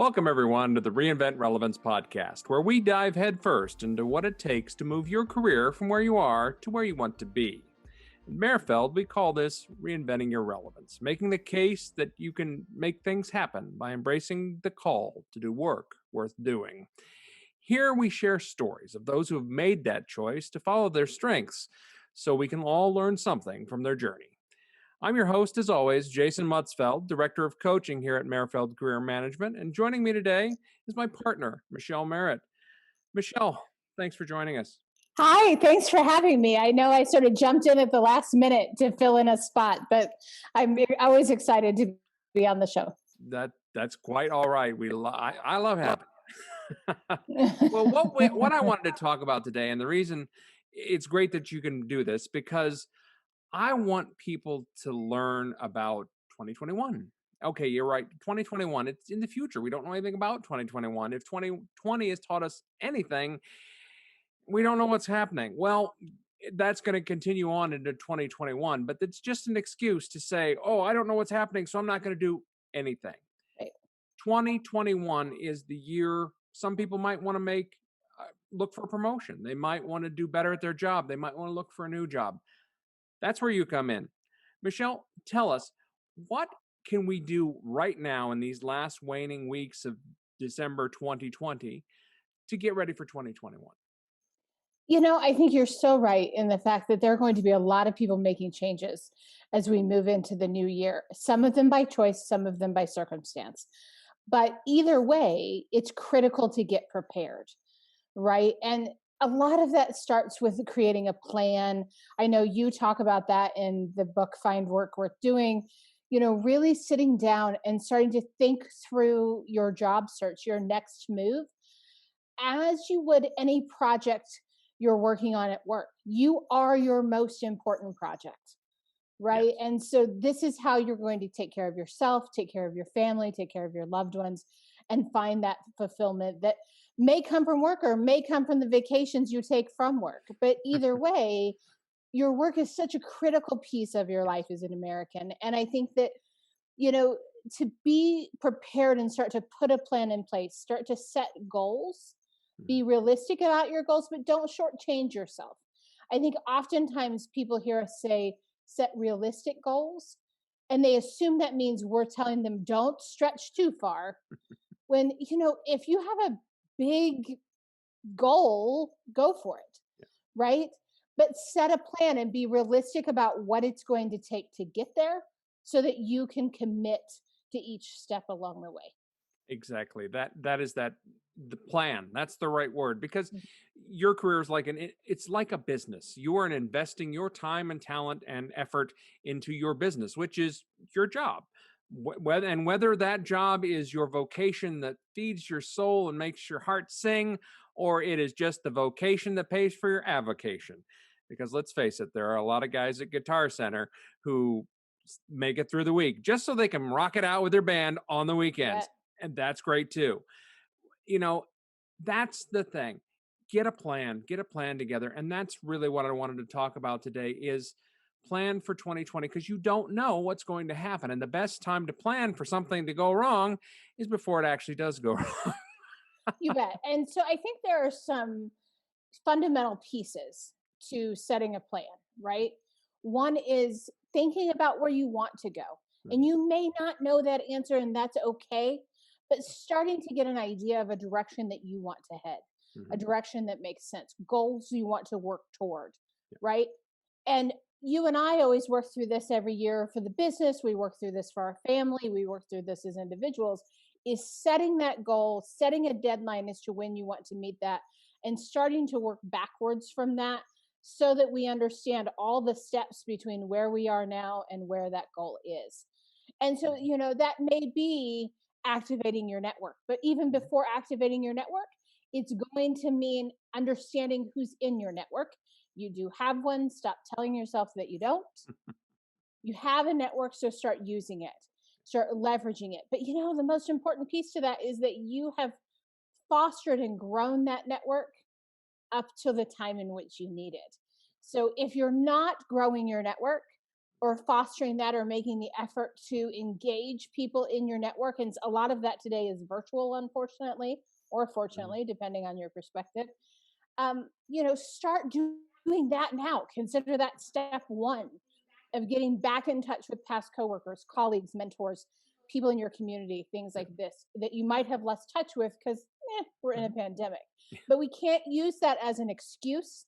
Welcome, everyone, to the Reinvent Relevance podcast, where we dive headfirst into what it takes to move your career from where you are to where you want to be. In Merrfeld, we call this reinventing your relevance, making the case that you can make things happen by embracing the call to do work worth doing. Here we share stories of those who have made that choice to follow their strengths so we can all learn something from their journey. I'm your host, as always, Jason Mutzfeld, Director of Coaching here at Merrfeld Career Management, and joining me today is my partner, Michelle Merritt. Michelle, thanks for joining us. Hi, thanks for having me. I know I sort of jumped in at the last minute to fill in a spot, but I'm always excited to be on the show. That's quite all right. I love having you. Well, what I wanted to talk about today, and the reason it's great that you can do this, because I want people to learn about 2021. Okay, you're right. 2021, it's in the future. We don't know anything about 2021. If 2020 has taught us anything, we don't know what's happening. Well, that's going to continue on into 2021, but it's just an excuse to say, oh, I don't know what's happening, so I'm not going to do anything. Right. 2021 is the year some people might want to look for a promotion. They might want to do better at their job. They might want to look for a new job. That's where you come in. Michelle, tell us, what can we do right now in these last waning weeks of December 2020 to get ready for 2021? I think you're so right in the fact that there are going to be a lot of people making changes as we move into the new year, some of them by choice, some of them by circumstance. But either way, it's critical to get prepared, right? And a lot of that starts with creating a plan. I know you talk about that in the book, Find Work Worth Doing, really sitting down and starting to think through your job search, your next move, as you would any project you're working on at work. You are your most important project, right? Yes. And so this is how you're going to take care of yourself, take care of your family, take care of your loved ones, and find that fulfillment that may come from work or may come from the vacations you take from work. But either way, your work is such a critical piece of your life as an American. And I think that, to be prepared and start to put a plan in place, start to set goals, be realistic about your goals, but don't shortchange yourself. I think oftentimes people hear us say, set realistic goals, and they assume that means we're telling them don't stretch too far. When, if you have a big goal, go for it, right? But set a plan and be realistic about what it's going to take to get there so that you can commit to each step along the way. Exactly. That is the plan. That's the right word, because your career is it's like a business. You are investing your time and talent and effort into your business, which is your job. Whether that job is your vocation that feeds your soul and makes your heart sing, or it is just the vocation that pays for your avocation. Because let's face it, there are a lot of guys at Guitar Center who make it through the week just so they can rock it out with their band on the weekends. Yeah. And that's great too. That's the thing. Get a plan together. And that's really what I wanted to talk about today is plan for 2020, because you don't know what's going to happen. And the best time to plan for something to go wrong is before it actually does go wrong. You bet. And so I think there are some fundamental pieces to setting a plan, right? One is thinking about where you want to go. And you may not know that answer, and that's okay, but starting to get an idea of a direction that you want to head, a direction that makes sense, goals you want to work toward, right? And you and I always work through this every year for the business. We work through this for our family. We work through this as individuals, is setting that goal, setting a deadline as to when you want to meet that, and starting to work backwards from that so that we understand all the steps between where we are now and where that goal is. And so, that may be activating your network, but even before activating your network, it's going to mean understanding who's in your network. You do have one. Stop telling yourself that you don't. You have a network, so start using it, start leveraging it. But the most important piece to that is that you have fostered and grown that network up to the time in which you need it. So if you're not growing your network, or fostering that or making the effort to engage people in your network. And a lot of that today is virtual, unfortunately, or fortunately, depending on your perspective. Start doing that now. Consider that step one of getting back in touch with past coworkers, colleagues, mentors, people in your community, things like this that you might have lost touch with because we're in a pandemic. But we can't use that as an excuse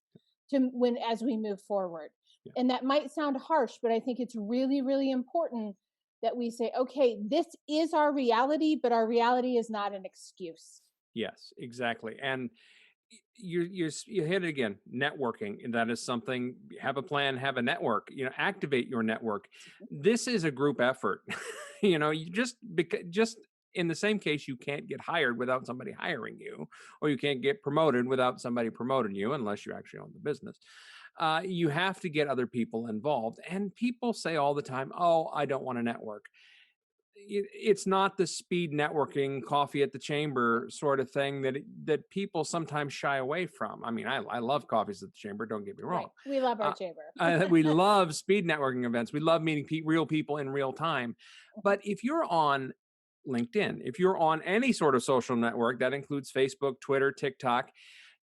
as we move forward. Yeah. And that might sound harsh, but I think it's really, really important that we say, okay, this is our reality, but our reality is not an excuse. Yes, exactly. And you hit it again, networking. And that is something, have a plan, have a network, activate your network. This is a group effort. You just in the same case, you can't get hired without somebody hiring you, or you can't get promoted without somebody promoting you, unless you actually own the business. You have to get other people involved. And people say all the time, oh, I don't want to network. It's not the speed networking, coffee at the chamber sort of thing that people sometimes shy away from. I mean, I love coffees at the chamber, don't get me wrong. Right. We love our chamber. We love speed networking events. We love meeting real people in real time. But if you're on LinkedIn, if you're on any sort of social network, that includes Facebook, Twitter, TikTok,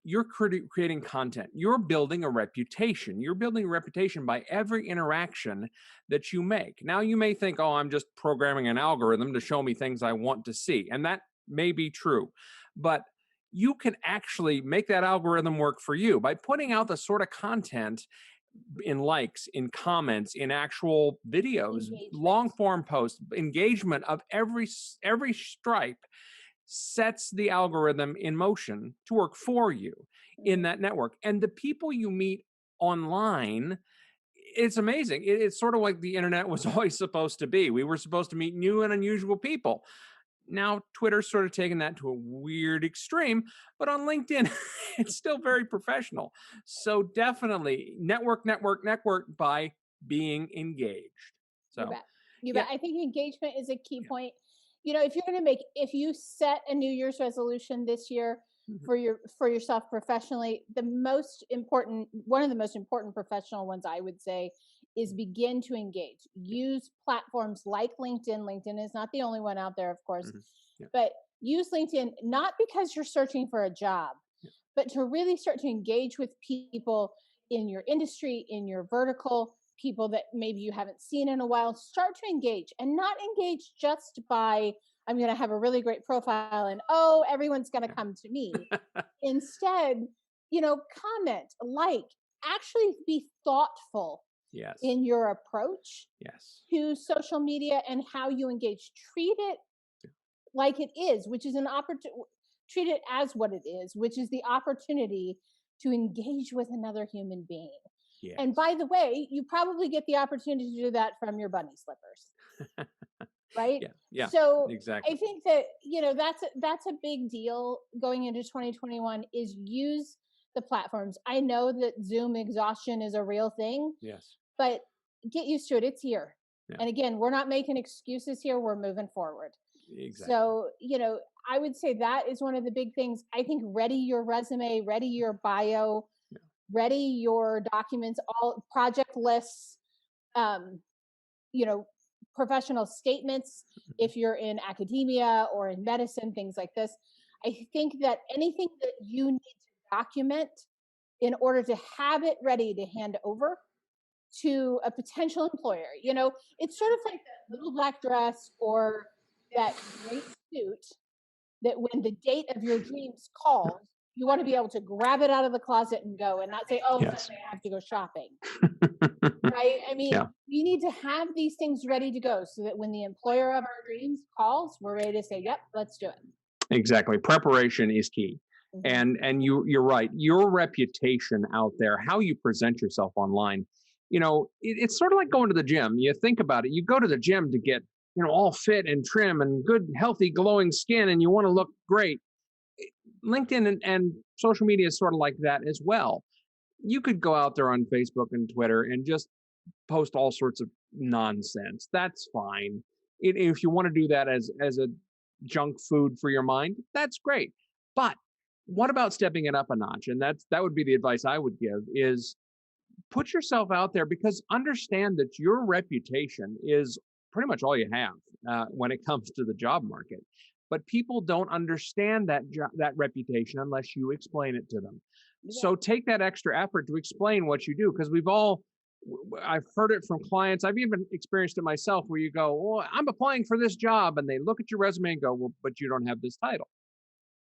you're creating content. You're building a reputation. You're building a reputation by every interaction that you make. Now, you may think, oh, I'm just programming an algorithm to show me things I want to see. And that may be true. But you can actually make that algorithm work for you by putting out the sort of content in likes, in comments, in actual videos, long form posts, engagement of every stripe sets the algorithm in motion to work for you in that network. And the people you meet online, it's amazing. It's sort of like the internet was always supposed to be. We were supposed to meet new and unusual people. Now, Twitter's sort of taken that to a weird extreme, but on LinkedIn, it's still very professional. So definitely network by being engaged. So you bet. I think engagement is a key point. If you set a New Year's resolution this year for yourself professionally, one of the most important professional ones, I would say, is begin to engage. Use platforms like LinkedIn. LinkedIn is not the only one out there, of course, but use LinkedIn not because you're searching for a job, but to really start to engage with people in your industry, in your vertical, people that maybe you haven't seen in a while. Start to engage, and not engage just by, I'm going to have a really great profile and, oh, everyone's going to come to me. Instead, comment, actually be thoughtful in your approach to social media and how you engage. Treat it like it is, which is an opportunity. Treat it as what it is, which is the opportunity to engage with another human being. Yes. And by the way, you probably get the opportunity to do that from your bunny slippers. Right? Yeah. So exactly. I think that, that's a big deal going into 2021 is use the platforms. I know that Zoom exhaustion is a real thing. Yes. But get used to it. It's here. Yeah. And again, we're not making excuses here. We're moving forward. Exactly. So, I would say that is one of the big things. I think ready your resume, ready your bio, ready your documents, all project lists, professional statements, if you're in academia or in medicine, things like this. I think that anything that you need to document in order to have it ready to hand over to a potential employer, it's sort of like that little black dress or that great suit that when the date of your dreams calls, you want to be able to grab it out of the closet and go, and not say, oh, yes, I have to go shopping. Right? I mean, we need to have these things ready to go so that when the employer of our dreams calls, we're ready to say, yep, let's do it. Exactly. Preparation is key. Mm-hmm. And you're right. Your reputation out there, how you present yourself online, it's sort of like going to the gym. You think about it. You go to the gym to get, all fit and trim and good, healthy, glowing skin, and you want to look great. LinkedIn and social media is sort of like that as well. You could go out there on Facebook and Twitter and just post all sorts of nonsense. That's fine. If you want to do that as a junk food for your mind, that's great. But what about stepping it up a notch? And that would be the advice I would give is put yourself out there, because understand that your reputation is pretty much all you have when it comes to the job market. But people don't understand that reputation unless you explain it to them. Yeah. So take that extra effort to explain what you do, because I've heard it from clients. I've even experienced it myself, where you go, well, I'm applying for this job, and they look at your resume and go, well, but you don't have this title.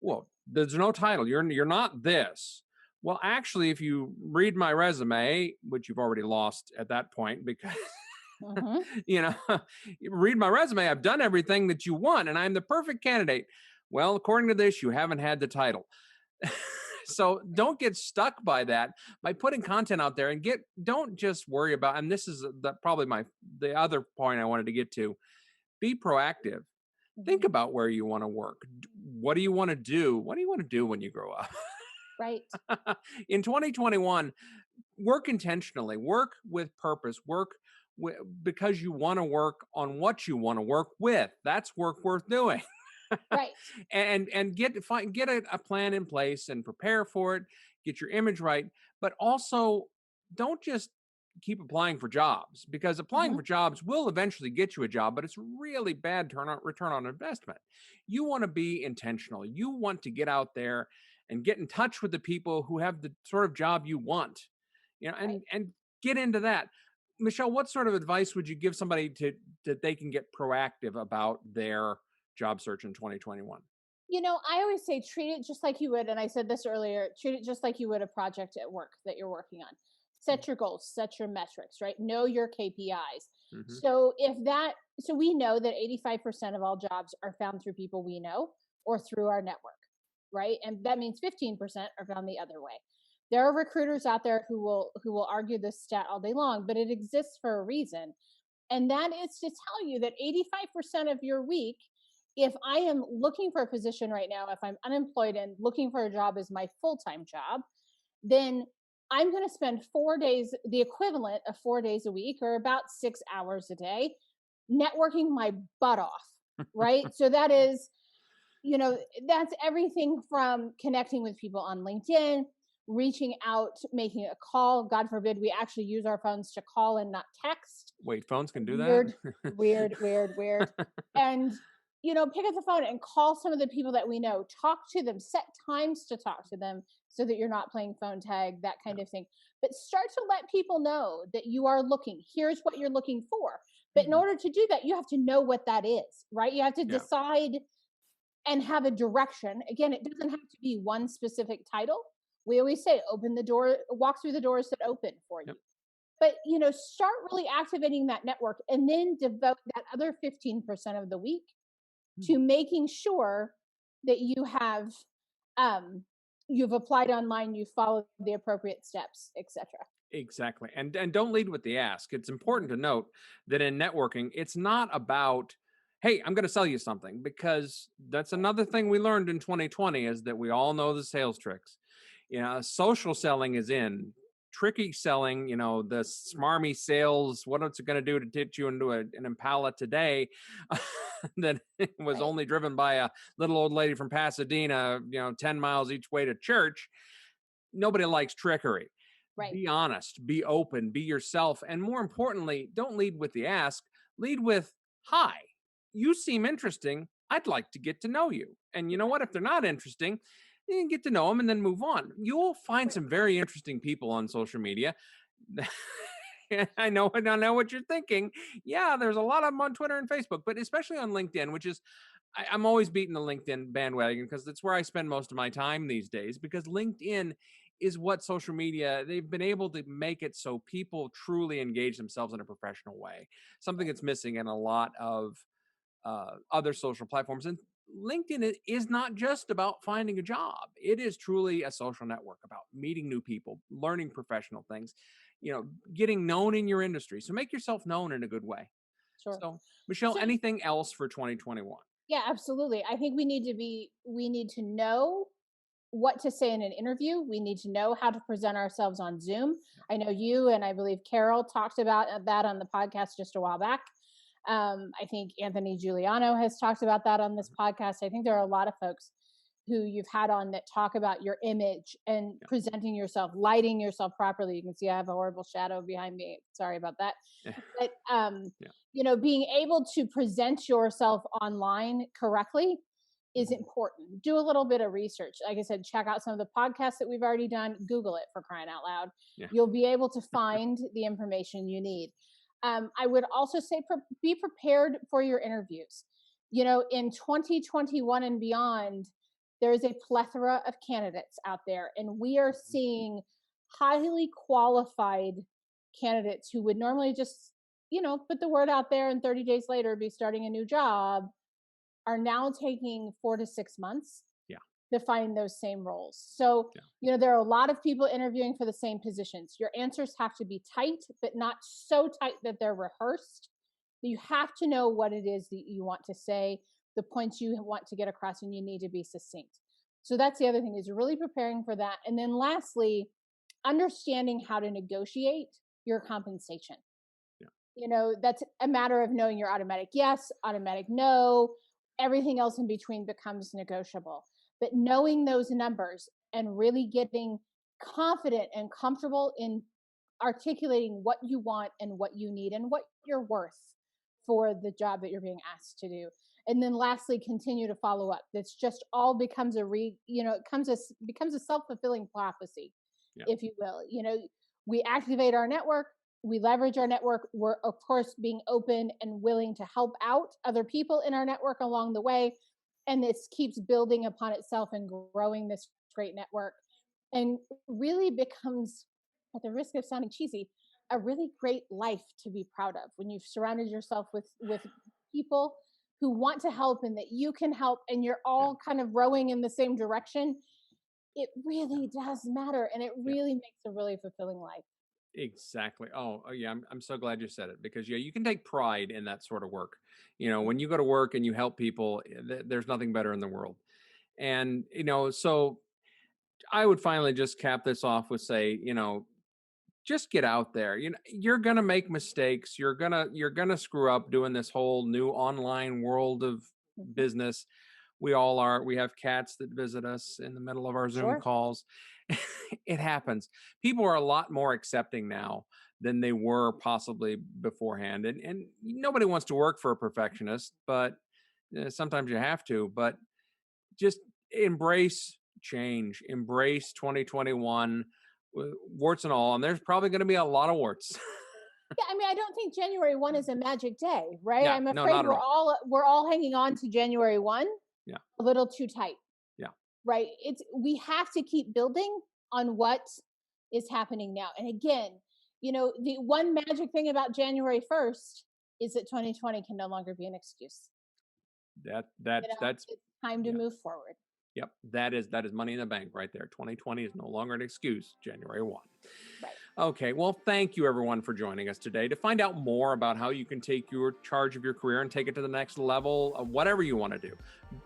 Well, there's no title. You're not this. Well, actually, if you read my resume, which you've already lost at that point, because Mm-hmm. you know, read my resume, I've done everything that you want, and I'm the perfect candidate. Well, according to this, you haven't had the title. So don't get stuck by that, by putting content out there, and don't just worry about, and this is probably the other point I wanted to get to. Be proactive. Think Mm-hmm. about where you want to work. What do you want to do? What do you want to do when you grow up? Right. In 2021, work intentionally, work with purpose, because you want to work on what you want to work with. That's work worth doing. Right. And get a plan in place and prepare for it. Get your image right, but also don't just keep applying for jobs, because applying Mm-hmm. for jobs will eventually get you a job, but it's really bad return on investment. You want to be intentional. You want to get out there and get in touch with the people who have the sort of job you want, Right. and get into that. Michelle, what sort of advice would you give somebody that they can get proactive about their job search in 2021? I always say treat it just like you would, and I said this earlier, treat it just like you would a project at work that you're working on. Set your goals, set your metrics, right? Know your KPIs. Mm-hmm. So we know that 85% of all jobs are found through people we know or through our network, right? And that means 15% are found the other way. There are recruiters out there who will argue this stat all day long, but it exists for a reason. And that is to tell you that 85% of your week, if I am looking for a position right now, if I'm unemployed and looking for a job as my full-time job, then I'm going to spend 4 days, the equivalent of 4 days a week, or about 6 hours a day, networking my butt off, right? So that's everything from connecting with people on LinkedIn, reaching out, making a call. God forbid we actually use our phones to call and not text. Wait, phones can do that? Weird, weird, weird, weird. And pick up the phone and call some of the people that we know. Talk to them. Set times to talk to them so that you're not playing phone tag, that kind of thing. But start to let people know that you are looking. Here's what you're looking for. But in order to do that, you have to know what that is, right? You have to Yeah. decide and have a direction. Again, it doesn't have to be one specific title. We always say, open the door, walk through the doors that open for you. Yep. But start really activating that network, and then devote that other 15% of the week to making sure that you've applied online, you've followed the appropriate steps, etc. Exactly. And don't lead with the ask. It's important to note that in networking, it's not about, hey, I'm going to sell you something, because that's another thing we learned in 2020, is that we all know the sales tricks. Social selling is in. Tricky selling, the smarmy sales, what it's going to do to get you into an Impala today that was Right. only driven by a little old lady from Pasadena, 10 miles each way to church. Nobody likes trickery. Right. Be honest, be open, be yourself. And more importantly, don't lead with the ask, lead with, hi, you seem interesting. I'd like to get to know you. And you know what? If they're not interesting, you can get to know them and then move on. You'll find some very interesting people on social media. I know what you're thinking. Yeah, there's a lot of them on Twitter and Facebook, but especially on LinkedIn, which is, I'm always beating the LinkedIn bandwagon, because that's where I spend most of my time these days, because LinkedIn is what social media, they've been able to make it so people truly engage themselves in a professional way, something that's missing in a lot of other social platforms. And LinkedIn is not just about finding a job. It is truly a social network about meeting new people, learning professional things, getting known in your industry. So make yourself known in a good way. Sure. So, Michelle, So anything else for 2021? yeah, absolutely. I think we need to know what to say in an interview. We need to know how to present ourselves on Zoom. I know you and I believe Carol talked about that on the podcast just a while back. I think Anthony Giuliano has talked about that on this podcast. I think there are a lot of folks. who you've had on that talk about your image and presenting yourself, lighting yourself properly. You can see I have a horrible shadow behind me. Sorry about that. But, being able to present yourself online correctly is important. Do a little bit of research. Like I said, check out some of the podcasts that we've already done. Google it, for crying out loud. Yeah. You'll be able to find the information you need. I would also say be prepared for your interviews. In 2021 and beyond, there's a plethora of candidates out there, and we are seeing highly qualified candidates who would normally just, put the word out there and 30 days later be starting a new job, are now taking 4 to 6 months to find those same roles. So, there are a lot of people interviewing for the same positions. Your answers have to be tight, but not so tight that they're rehearsed. You have to know what it is that you want to say, the points you want to get across, and you need to be succinct. So that's the other thing, is really preparing for that. And then lastly, understanding how to negotiate your compensation. That's a matter of knowing your automatic yes, automatic no, everything else in between becomes negotiable. But knowing those numbers and really getting confident and comfortable in articulating what you want and what you need and what you're worth for the job that you're being asked to do. And then lastly, continue to follow up. That's just all becomes becomes a self-fulfilling prophecy, if you will. We activate our network, we leverage our network. We're, of course, being open and willing to help out other people in our network along the way. And this keeps building upon itself and growing this great network, and really becomes, at the risk of sounding cheesy, a really great life to be proud of when you've surrounded yourself with people who want to help and that you can help, and you're all kind of rowing in the same direction. It really does matter, and it really makes a really fulfilling life. Exactly. Oh yeah. I'm so glad you said it, because you can take pride in that sort of work. When you go to work and you help people, there's nothing better in the world. And, so I would finally just cap this off with say, just get out there. You're going to make mistakes. You're going to screw up doing this whole new online world of business. We all are. We have cats that visit us in the middle of our Zoom calls. It happens. People are a lot more accepting now than they were possibly beforehand. And nobody wants to work for a perfectionist, but sometimes you have to. But just embrace change, embrace 2021, warts and all. And there's probably going to be a lot of warts. I don't think January 1 is a magic day, right? Yeah, I'm afraid we're all hanging on to January 1 a little too tight. Right. We have to keep building on what is happening now. And again, the one magic thing about January 1st is that 2020 can no longer be an excuse. That's it's time to move forward. Yep. That is money in the bank right there. 2020 is no longer an excuse. January 1. Right. Okay. Well, thank you everyone for joining us today. To find out more about how you can take your charge of your career and take it to the next level of whatever you want to do,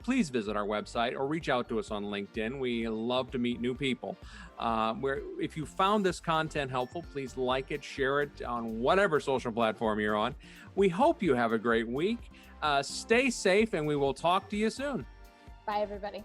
please visit our website or reach out to us on LinkedIn. We love to meet new people. If you found this content helpful, please like it, share it on whatever social platform you're on. We hope you have a great week. Stay safe, and we will talk to you soon. Bye, everybody.